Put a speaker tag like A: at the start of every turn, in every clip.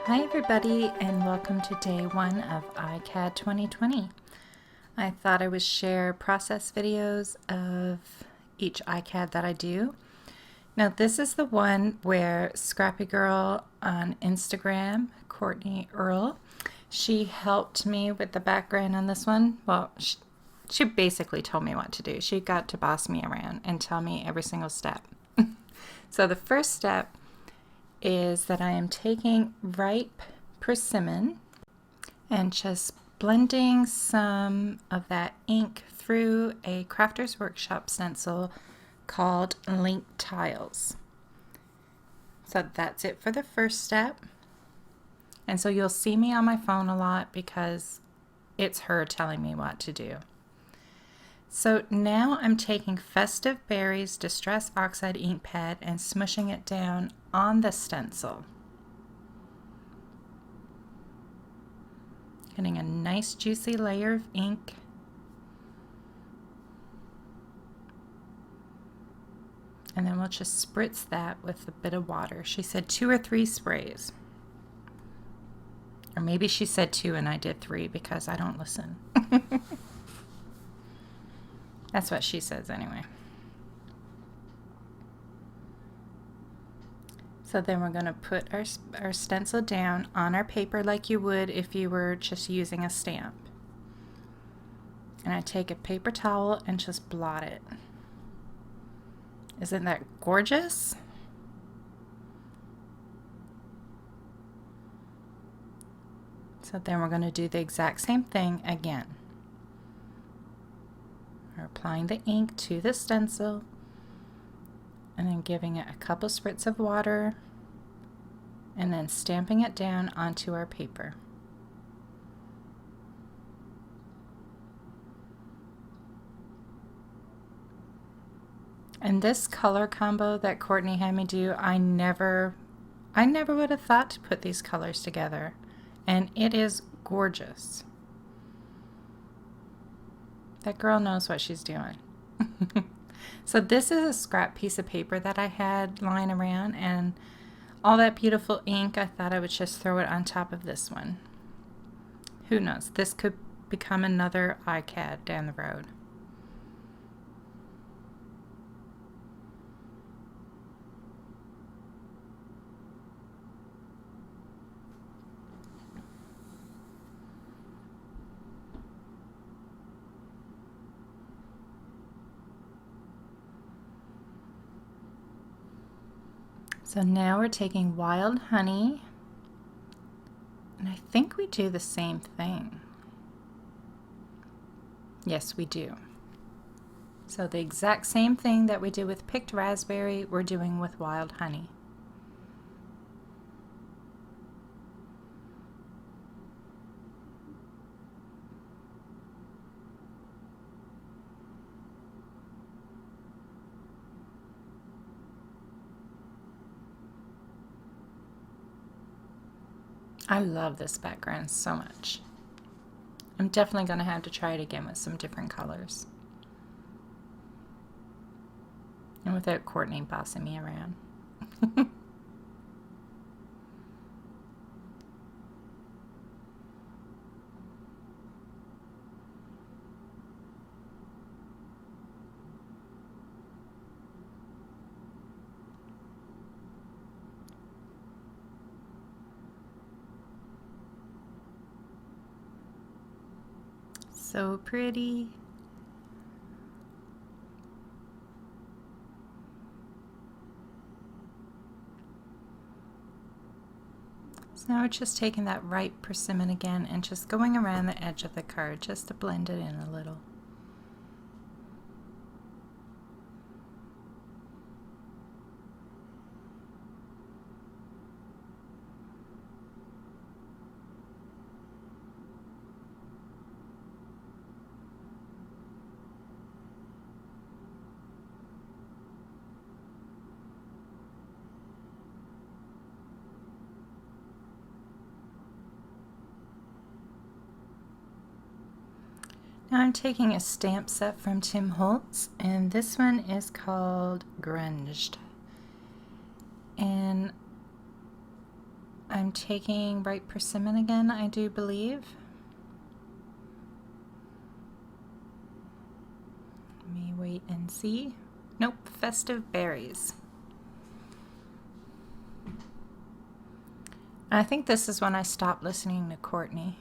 A: Hi everybody and welcome to day one of ICAD 2020. I thought I would share process videos of each ICAD that I do. Now this is the one where Scrappy Girl on Instagram, Courtney Earl, she helped me with the background on this one. Well, she basically told me what to do. She got to boss me around and tell me every single step. So the first step is that I am taking ripe persimmon and just blending some of that ink through a Crafter's Workshop stencil called Link Tiles. So that's it for the first step. And so you'll see me on my phone a lot because it's her telling me what to do. So now I'm taking Festive Berries Distress Oxide ink pad and smushing it down on the stencil. Getting a nice juicy layer of ink. And then we'll just spritz that with a bit of water. She said 2 or 3 sprays. Or maybe she said 2 and I did 3 because I don't listen. That's what she says anyway. So then we're going to put our stencil down on our paper like you would if you were just using a stamp. And I take a paper towel and just blot it. Isn't that gorgeous? So then we're going to do the exact same thing again. We're applying the ink to the stencil and then giving it a couple spritz of water and then stamping it down onto our paper. And this color combo that Courtney had me do, I never would have thought to put these colors together, and it is gorgeous. That girl knows what she's doing. So this is a scrap piece of paper that I had lying around, and all that beautiful ink, I thought I would just throw it on top of this one. Who knows? This could become another ICAD down the road. So now we're taking wild honey, and I think we do the same thing. Yes, we do. So the exact same thing that we did with picked raspberry, we're doing with wild honey. I love this background so much. I'm definitely going to have to try it again with some different colors. And without Courtney bossing me around. So pretty. So now we're just taking that ripe persimmon again and just going around the edge of the card just to blend it in a little. Now I'm taking a stamp set from Tim Holtz, and this one is called Grunged. And I'm taking Bright Persimmon again, I do believe. Let me wait and see. Nope, Festive Berries. I think this is when I stopped listening to Courtney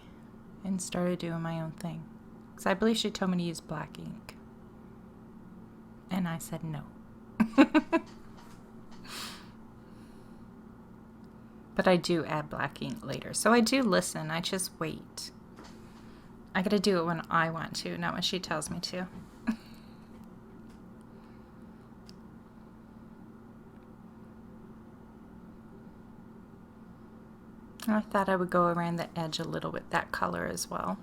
A: and started doing my own thing. Because I believe she told me to use black ink. And I said no. But I do add black ink later. So I do listen, I just wait. I gotta do it when I want to, not when she tells me to. I thought I would go around the edge a little with that color as well.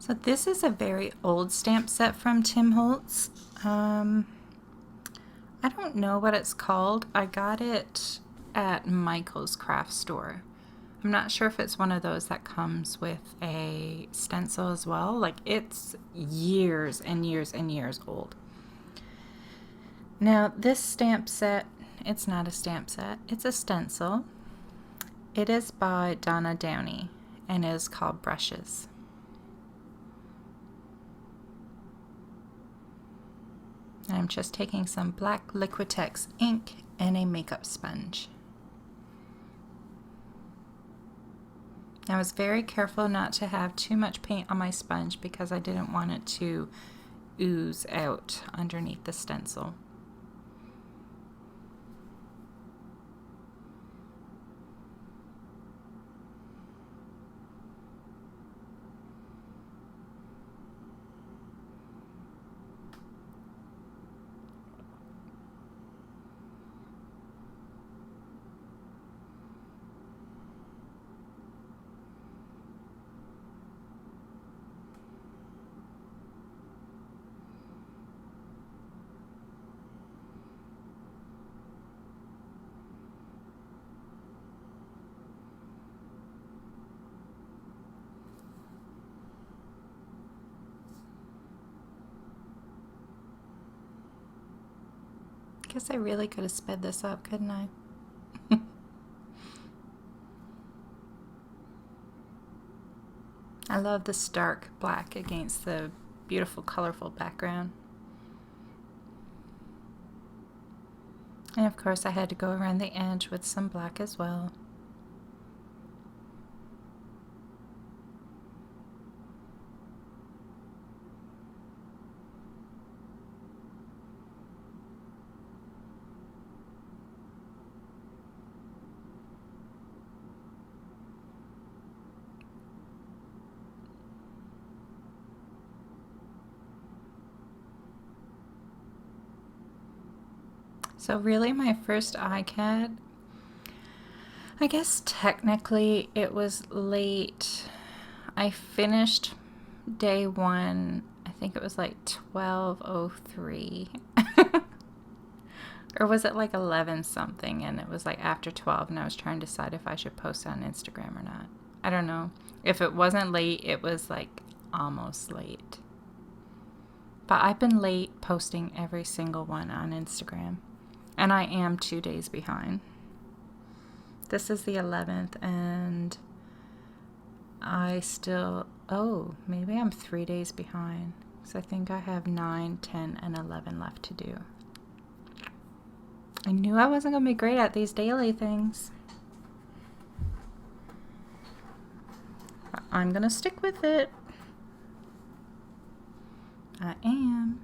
A: So this is a very old stamp set from Tim Holtz. I don't know what it's called. I got it at Michael's craft store. I'm not sure if it's one of those that comes with a stencil as well. Like, it's years and years and years old. Now this stamp set, it's not a stamp set, it's a stencil. It is by Donna Downey and is called Brushes. I'm just taking some black Liquitex ink and a makeup sponge. I was very careful not to have too much paint on my sponge because I didn't want it to ooze out underneath the stencil. Guess I really could have sped this up, couldn't I? I love the stark black against the beautiful, colorful background. And of course I had to go around the edge with some black as well. So really my first ICAD, I guess technically it was late. I finished day one, I think it was like 12:03. Or was it like 11 something, and it was like after 12 and I was trying to decide if I should post on Instagram or not. I don't know. If it wasn't late, it was like almost late. But I've been late posting every single one on Instagram. And I am 2 days behind. This is the 11th and I still, oh, maybe I'm 3 days behind. So I think I have 9, 10, and 11 left to do. I knew I wasn't going to be great at these daily things. But I'm going to stick with it. I am.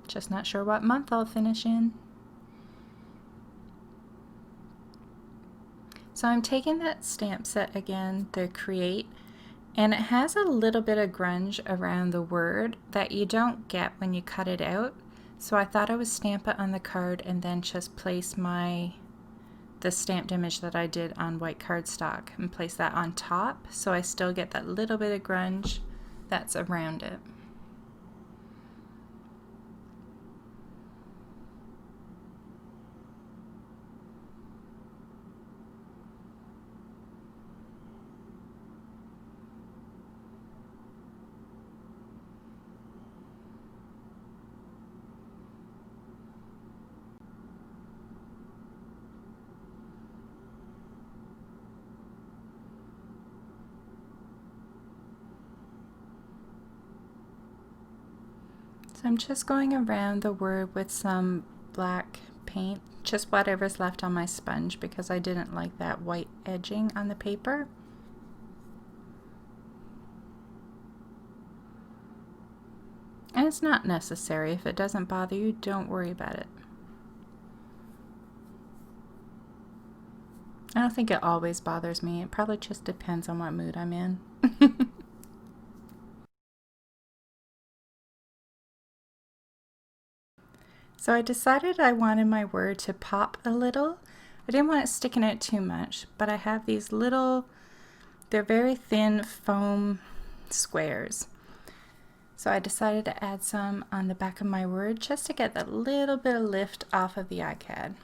A: Just not sure what month I'll finish in. So I'm taking that stamp set again, the Create, and it has a little bit of grunge around the word that you don't get when you cut it out. So I thought I would stamp it on the card and then just place the the stamped image that I did on white cardstock and place that on top, so I still get that little bit of grunge that's around it. So I'm just going around the word with some black paint, just whatever's left on my sponge, because I didn't like that white edging on the paper. And it's not necessary. If it doesn't bother you, don't worry about it. I don't think it always bothers me. It probably just depends on what mood I'm in. So I decided I wanted my word to pop a little. I didn't want it sticking out too much, but I have these little, they're very thin foam squares. So I decided to add some on the back of my word just to get that little bit of lift off of the ICAD.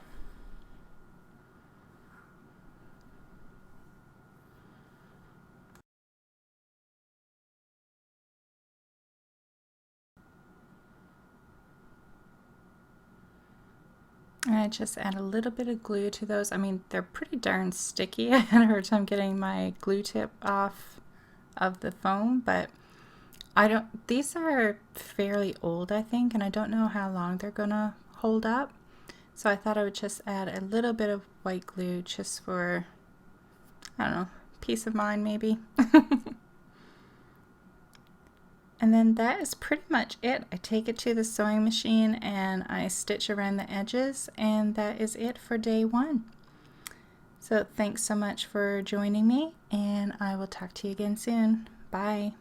A: And I just add a little bit of glue to those. I mean, they're pretty darn sticky. I had a hard time getting my glue tip off of the foam, but these are fairly old, I think, and I don't know how long they're gonna hold up. So I thought I would just add a little bit of white glue just for, I don't know, peace of mind maybe. And then that is pretty much it. I take it to the sewing machine and I stitch around the edges, and that is it for day one. So thanks so much for joining me, and I will talk to you again soon. Bye.